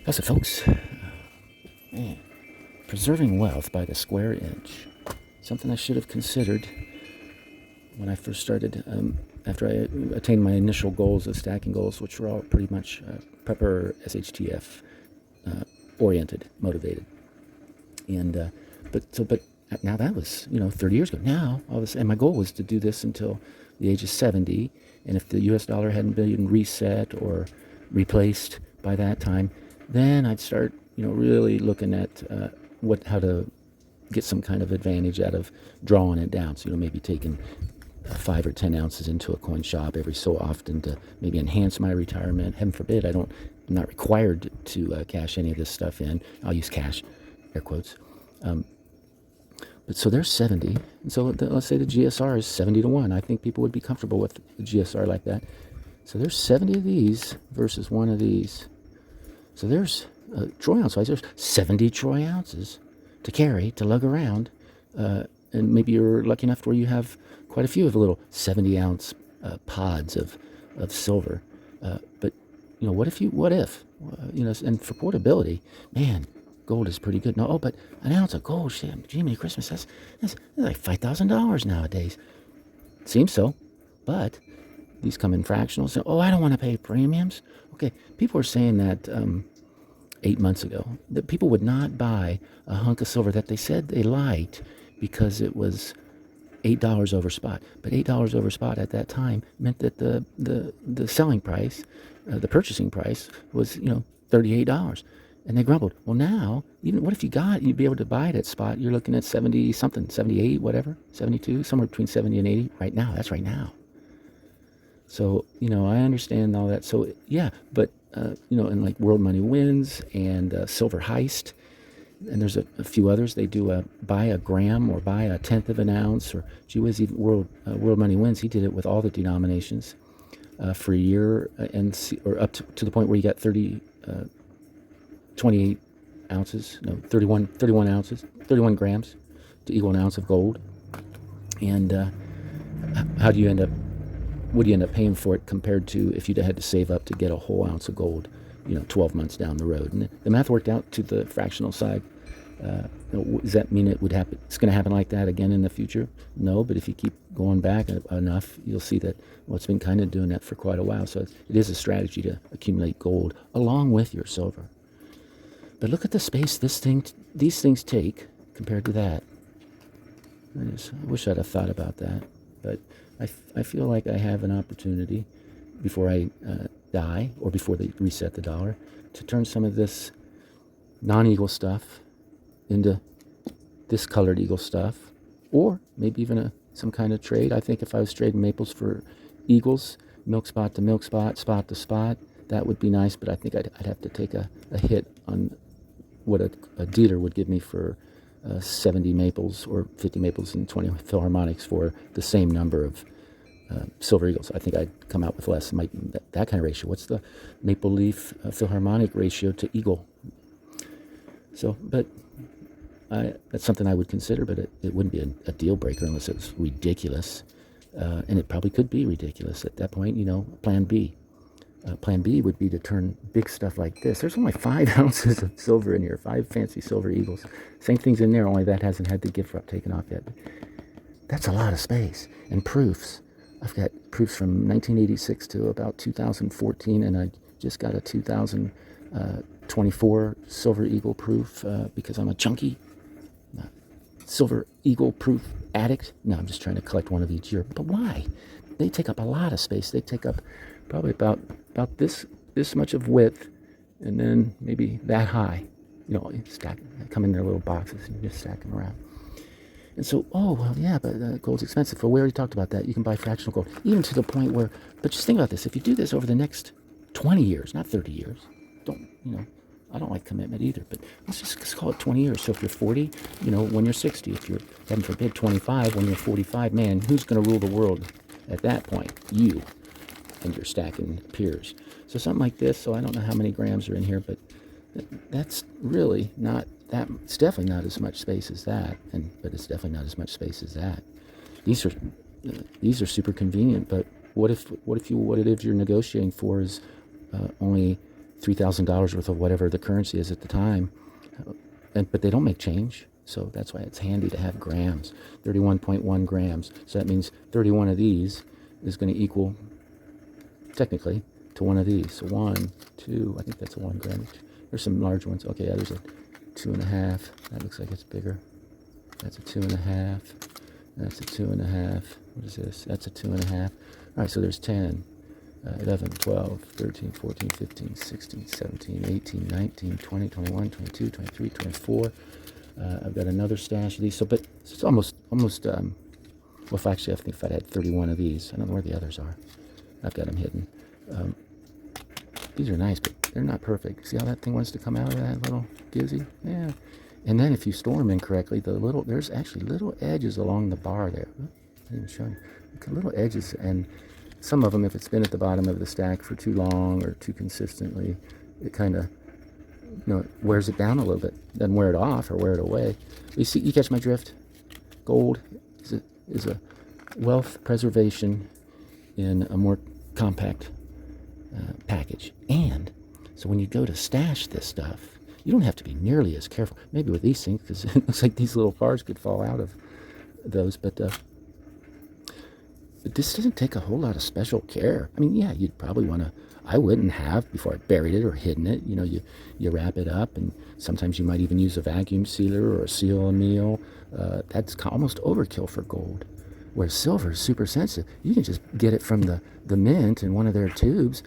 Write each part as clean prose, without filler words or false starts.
How's it, folks? Man, preserving wealth by the square inch. Something I should have considered when I first started, after I attained my initial goals of stacking goals, which were all pretty much prepper SHTF oriented, motivated. And but now that was 30 years ago. Now all this, and my goal was to do this until the age of 70. And if the U.S. dollar hadn't been reset or replaced by that time, then I'd start really looking at how to get some kind of advantage out of drawing it down. So maybe taking 5 or 10 ounces into a coin shop every so often to maybe enhance my retirement. Heaven forbid, I'm not required to cash any of this stuff in. I'll use cash, air quotes. But so there's 70. And so let's say the GSR is 70 to 1. I think people would be comfortable with the GSR like that. So there's 70 of these versus one of these. So there's troy ounce wise, there's 70 troy ounces to carry, to lug around. And maybe you're lucky enough where you have quite a few of the little 70-ounce pods of silver. But what if? And for portability, man, gold is pretty good. No, but an ounce of gold, shit, Jiminy Christmas, that's like $5,000 nowadays. Seems so, but these come in fractionals. So, I don't want to pay premiums. Okay, people were saying that 8 months ago that people would not buy a hunk of silver that they said they liked because it was $8 over spot. But $8 over spot at that time meant that the selling price, the purchasing price was $38. And they grumbled. Well, now, even what if you'd be able to buy it at spot? You're looking at 70 something, 78, whatever, 72, somewhere between 70 and 80 right now. That's right now. So, I understand all that. So, yeah, but, and like World Money Wins and Silver Heist, and there's a few others. They do buy a gram or buy a tenth of an ounce, or gee whiz, even World Money Wins. He did it with all the denominations for a year, or up to the point where you got 28 ounces, no, 31 ounces, 31 grams to equal an ounce of gold. And what do you end up paying for it compared to if you'd had to save up to get a whole ounce of gold, 12 months down the road? And the math worked out to the fractional side. Does that mean it's going to happen like that again in the future? No, but if you keep going back enough, you'll see that, it's been kind of doing that for quite a while. So it is a strategy to accumulate gold along with your silver. But look at the space these things take compared to that. I wish I'd have thought about that. But I feel like I have an opportunity before I die or before they reset the dollar to turn some of this non-eagle stuff into this colored eagle stuff, or maybe even some kind of trade. I think if I was trading maples for eagles, milk spot to milk spot, spot to spot, that would be nice. But I think I'd have to take a hit on what a dealer would give me for 70 maples or 50 maples and 20 philharmonics for the same number of silver eagles. I think I'd come out with less. That kind of ratio. What's the maple leaf philharmonic ratio to eagle? So, but that's something I would consider, but it wouldn't be a deal breaker unless it was ridiculous. And it probably could be ridiculous at that point, plan B. Plan B would be to turn big stuff like this. There's only 5 ounces of silver in here, 5 fancy silver eagles. Same thing's in there, only that hasn't had the gift wrap taken off yet. That's a lot of space. And proofs. I've got proofs from 1986 to about 2014, and I just got a 2024 Silver Eagle proof because I'm a junkie. Silver Eagle proof addict. No, I'm just trying to collect one of each year. But why? They take up a lot of space. They take up probably about this much of width, and then maybe that high. Stack, come in their little boxes and you just stack them around. And so, but gold's expensive. Well, we already talked about that. You can buy fractional gold, even to the point where. But just think about this: if you do this over the next 20 years, not 30 years, I don't like commitment either, but let's just call it 20 years. So if you're 40, when you're 60, if you're, heaven forbid, 25, when you're 45, man, who's going to rule the world at that point? You and your stacking peers. So something like this, so I don't know how many grams are in here, but that's really not that, it's definitely not as much space as that, but it's definitely not as much space as that. These are super convenient, but what if you're negotiating for is only $3,000 worth of whatever the currency is at the time. But they don't make change. So that's why it's handy to have grams, 31.1 grams. So that means 31 of these is going to equal, technically, to one of these. So 1, 2, I think that's a 1 gram each. There's some large ones. Okay, yeah, there's a 2.5. That looks like it's bigger. That's a 2.5. That's a 2.5. What is this? That's a 2.5. All right, so there's 10, 11, 12, 13, 14, 15, 16, 17, 18, 19, 20, 21, 22, 23, 24. I've got another stash of these. So, but it's almost, well, if actually, I think if I had 31 of these, I don't know where the others are. I've got them hidden. These are nice, but they're not perfect. See how that thing wants to come out of that little gizzy? Yeah. And then if you store them incorrectly, there's actually little edges along the bar there. I didn't show you. Little edges, and some of them, if it's been at the bottom of the stack for too long or too consistently, it kind of, wears it down a little bit. Doesn't wear it off or wear it away. You catch my drift? Gold is a wealth preservation in a more compact package. And so when you go to stash this stuff, you don't have to be nearly as careful. Maybe with these things, because it looks like these little parts could fall out of those. But this doesn't take a whole lot of special care. I mean, yeah, you'd probably want to. I wouldn't have before I buried it or hidden it. You wrap it up, and sometimes you might even use a vacuum sealer or a seal a meal. That's almost overkill for gold. Where silver is super sensitive. You can just get it from the mint in one of their tubes.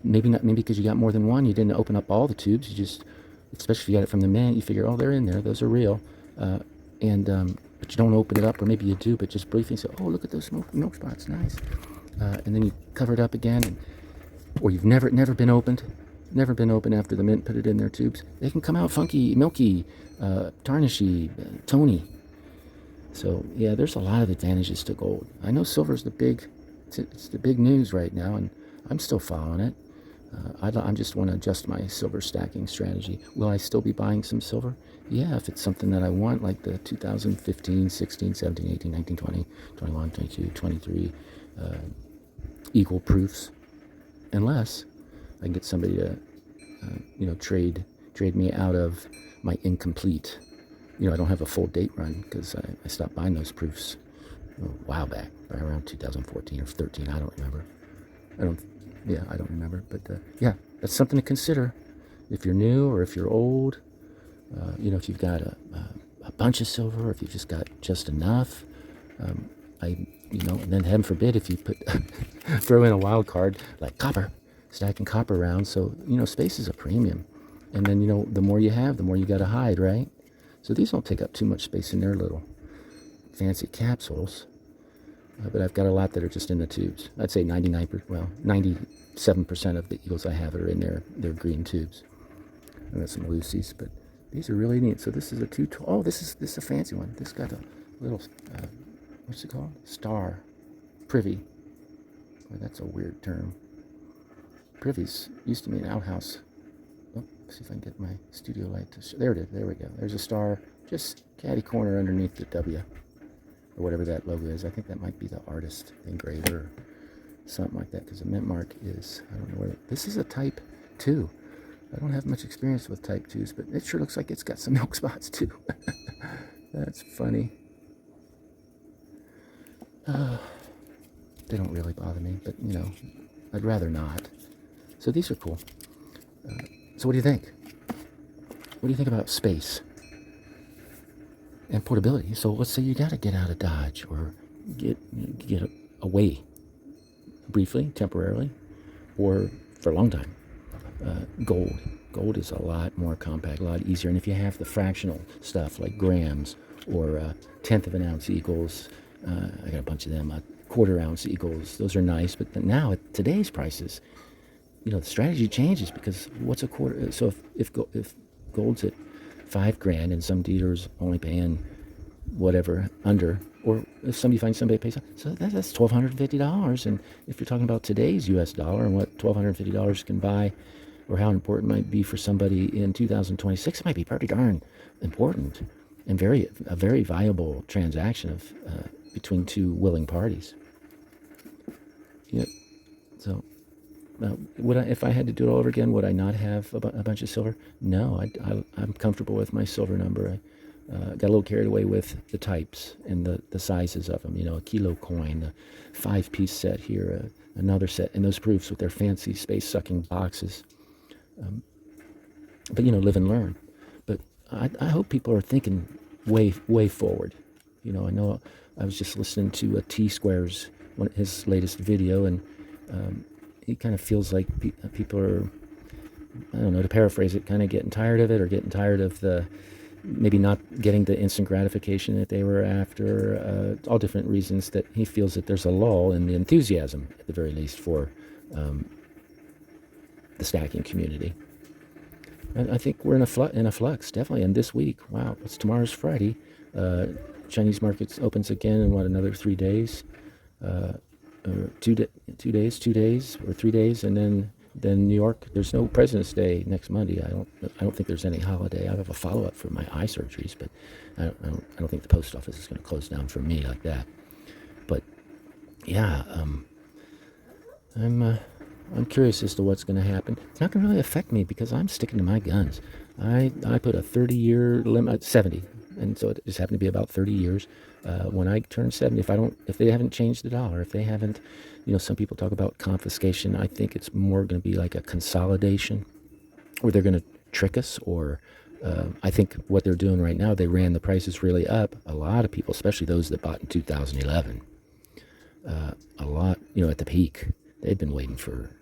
Maybe because you got more than one. You didn't open up all the tubes. You just, especially if you got it from the mint, you figure, oh, they're in there. Those are real. But you don't open it up, or maybe you do, but just briefly say, oh, look at those milk spots, nice. And then you cover it up again, or you've never been opened after the mint put it in their tubes. They can come out funky, milky, tarnishy, tony. So yeah, there's a lot of advantages to gold. I know silver's it's the big news right now, and I'm still following it. I just want to adjust my silver stacking strategy. Will I still be buying some silver? Yeah, if it's something that I want, like the 2015, 16, 17, 18, 19, 20, 21, 22, 23 equal proofs. Unless I can get somebody to, trade me out of my incomplete. I don't have a full date run because I stopped buying those proofs a while back, around 2014 or 13. I don't remember. I don't remember. But yeah, that's something to consider if you're new or if you're old. If you've got a bunch of silver, or if you've just got just enough. And then heaven forbid if you throw in a wild card like copper, stacking copper around. So, space is a premium. And then, the more you have, the more you got to hide, right? So these don't take up too much space in their little fancy capsules. But I've got a lot that are just in the tubes. I'd say 97% of the eagles I have are in their green tubes. I've got some Lucy's, but these are really neat. So this is a this is a fancy one. This got a little, what's it called? Star. Privy. Boy, that's a weird term. Privies used to be an outhouse. Oh, let's see if I can get my studio light to there it is. There we go. There's a star just catty corner underneath the W. Or whatever that logo is. I think that might be the artist engraver or something like that, because the mint mark is, I don't know where, this is a type 2. I don't have much experience with type 2s, but it sure looks like it's got some milk spots too. That's funny. They don't really bother me, but I'd rather not. So these are cool. So what do you think? What do you think about space and portability? So let's say you got to get out of Dodge or get away briefly, temporarily, or for a long time. Gold is a lot more compact, a lot easier. And if you have the fractional stuff like grams or 1/10 of an ounce eagles, I got a bunch of them, 1/4 ounce eagles, those are nice. But now at today's prices, the strategy changes, because what's a quarter? So if gold's at $5,000 and some dealers only paying whatever under, or if somebody finds somebody pays, so that's $1,250. And if you're talking about today's U.S. dollar and what $1,250 can buy, or how important it might be for somebody in 2026, it might be pretty darn important and a very viable transaction of between two willing parties. So Would I, if I had to do it all over again, would I not have a bunch of silver? No, I'm comfortable with my silver number. I got a little carried away with the types and the sizes of them. A kilo coin, a 5-piece set here, another set, and those proofs with their fancy space-sucking boxes. But live and learn. But I hope people are thinking way forward. I know I was just listening to T Square's his latest video, and he kind of feels like people are, I don't know, to paraphrase it, kind of getting tired of it, or getting tired of maybe not getting the instant gratification that they were after. All different reasons that he feels that there's a lull in the enthusiasm, at the very least, for the stacking community. I think we're in a flux, definitely. And this week, wow, tomorrow's Friday. Chinese markets opens again in another 3 days, or 2 days, or 3 days, and then New York. There's no President's Day next Monday. I don't think there's any holiday. I have a follow-up for my eye surgeries, but I don't think the post office is going to close down for me like that. But yeah, I'm curious as to what's going to happen. It's not going to really affect me because I'm sticking to my guns. I put a 30-year limit, 70, and so it just happened to be about 30 years. When I turn 70, if they haven't changed the dollar, if they haven't, some people talk about confiscation. I think it's more going to be like a consolidation, where they're going to trick us, or I think what they're doing right now, they ran the prices really up. A lot of people, especially those that bought in 2011, a lot, at the peak, they've been waiting for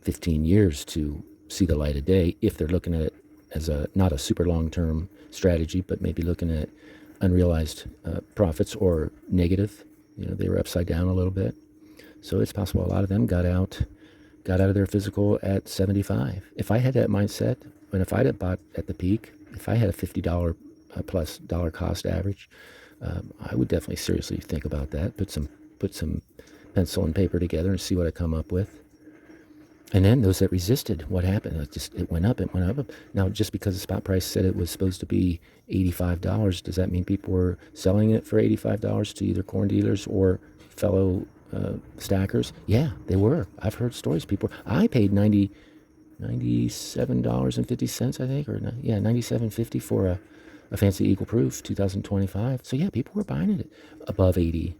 15 years to see the light of day, if they're looking at it as not a super long-term strategy, but maybe looking at unrealized profits or negative. They were upside down a little bit. So it's possible a lot of them got out of their physical at 75. If I had that mindset, and if I'd have bought at the peak, if I had a $50 plus dollar cost average, I would definitely seriously think about that. Put some pencil and paper together and see what I come up with. And then those that resisted, what happened? It went up. Now, just because the spot price said it was supposed to be $85, does that mean people were selling it for $85 to either corn dealers or fellow stackers? Yeah, they were. I've heard stories. I paid $97.50, I think, or $97.50 for a fancy Eagle Proof 2025. So yeah, people were buying it above 80,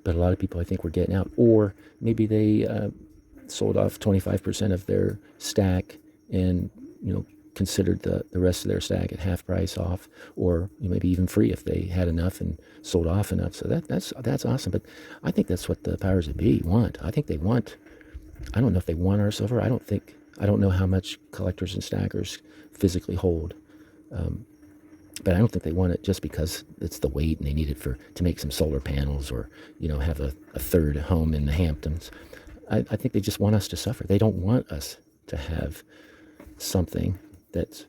but a lot of people, I think, were getting out, or maybe they sold off 25% of their stack and considered the rest of their stack at half price off, or maybe even free if they had enough and sold off enough. So that's awesome. But I think that's what the powers that be want. I think they want. I don't know if they want our silver. I don't know how much collectors and stackers physically hold, but I don't think they want it just because it's the weight and they need it to make some solar panels, or have a third home in the Hamptons. I think they just want us to suffer. They don't want us to have something that's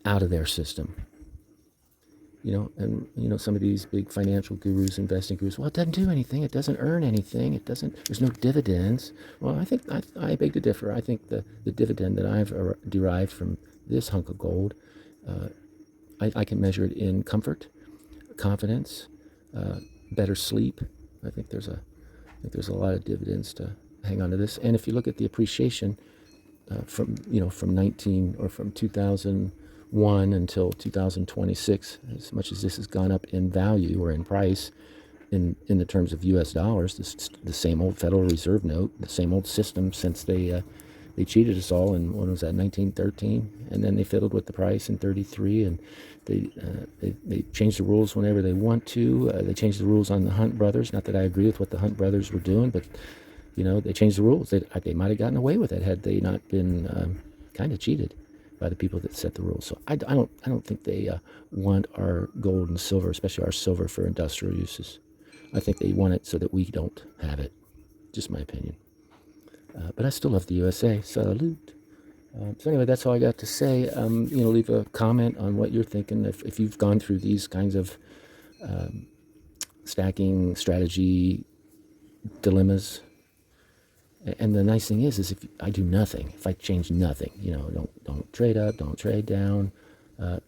out of their system. And some of these big financial gurus, investing gurus, well, it doesn't do anything. It doesn't earn anything. There's no dividends. Well, I think I beg to differ. I think the dividend that I've derived from this hunk of gold, I can measure it in comfort, confidence, better sleep. I think there's a lot of dividends to hang on to this. And if you look at the appreciation from 2001 until 2026, as much as this has gone up in value or in price, in the terms of U.S. dollars, the same old Federal Reserve note, the same old system since they cheated us all in, when was that, 1913, and then they fiddled with the price in 33, and they change the rules whenever they want to. They changed the rules on the Hunt brothers. Not that I agree with what the Hunt brothers were doing, but they changed the rules. They might have gotten away with it had they not been kind of cheated by the people that set the rules. So I don't think they want our gold and silver, especially our silver for industrial uses. I think they want it so that we don't have it. Just my opinion. But I still love the USA. Salute. So anyway, that's all I got to say. Leave a comment on what you're thinking. If you've gone through these kinds of stacking strategy dilemmas. And the nice thing is if I do nothing, if I change nothing, don't trade up, don't trade down,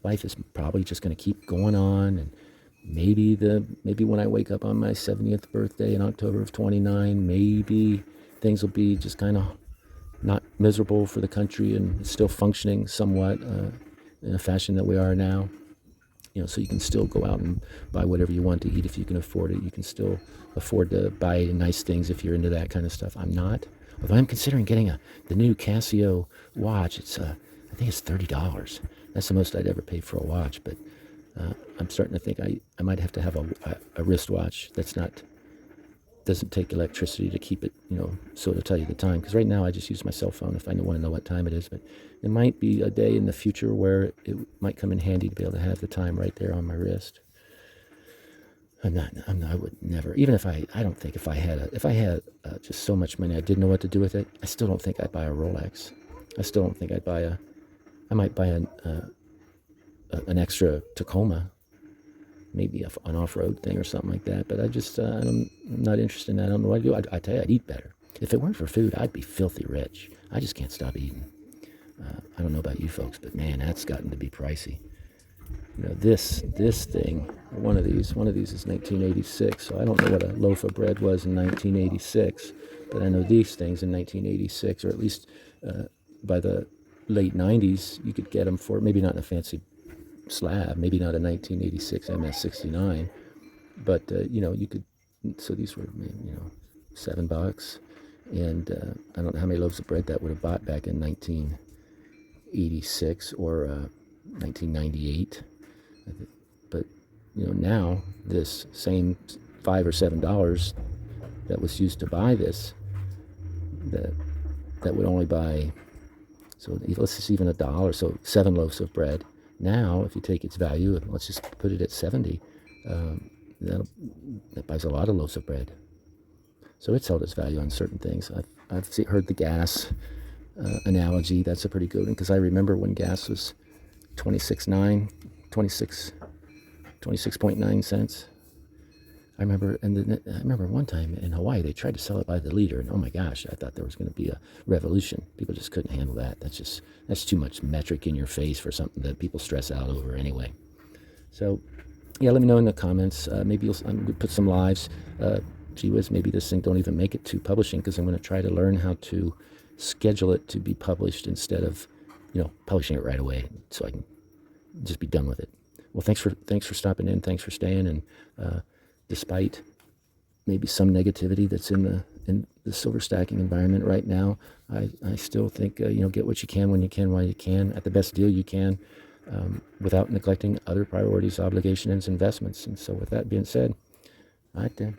life is probably just going to keep going on. And maybe when I wake up on my 70th birthday in October of 29, maybe things will be just kind of not miserable for the country and still functioning somewhat in a fashion that we are now. So you can still go out and buy whatever you want to eat if you can afford it. You can still afford to buy nice things if you're into that kind of stuff. I'm not. Although I'm considering getting the new Casio watch. I think it's $30. That's the most I'd ever pay for a watch. But I'm starting to think I might have to have a wristwatch that's not doesn't take electricity to keep it, so it'll tell you the time. Because right now I just use my cell phone if I want to know what time it is. But it might be a day in the future where it might come in handy to be able to have the time right there on my wrist. I would never, even if I don't think if I had just so much money I didn't know what to do with it, I still don't think I'd buy a Rolex. I still don't think I might buy an extra Tacoma, maybe an off-road thing or something like that. But I'm not interested in that. I don't know what to do. I tell you, I'd eat better. If it weren't for food, I'd be filthy rich. I just can't stop eating. I don't know about you folks, but man, that's gotten to be pricey. This thing, one of these is 1986. So I don't know what a loaf of bread was in 1986, but I know these things in 1986, or at least by the late 90s, you could get them for maybe not in a fancy slab, maybe not a 1986 MS69, but you could. So these were $7, and I don't know how many loaves of bread that would have bought back in 1986 or 1998. But now this same $5 or $7 that was used to buy this, that would only buy, so let's just even $1, so 7 loaves of bread. Now, if you take its value, let's just put it at 70, that buys a lot of loaves of bread. So it's held its value on certain things. I've heard the gas analogy. That's a pretty good one, because I remember when gas was 26.9 cents. I remember one time in Hawaii they tried to sell it by the liter, and oh my gosh, I thought there was going to be a revolution. People just couldn't handle that. That's too much metric in your face for something that people stress out over anyway. So, yeah, let me know in the comments. Maybe I'm going to put some lives. Gee whiz, maybe this thing don't even make it to publishing, because I'm going to try to learn how to schedule it to be published instead of, publishing it right away, so I can just be done with it. Well, thanks for stopping in. Thanks for staying. And despite maybe some negativity that's in the silver stacking environment right now, I still think get what you can when you can, while you can, at the best deal you can, without neglecting other priorities, obligations, and investments. And so, with that being said, all right then.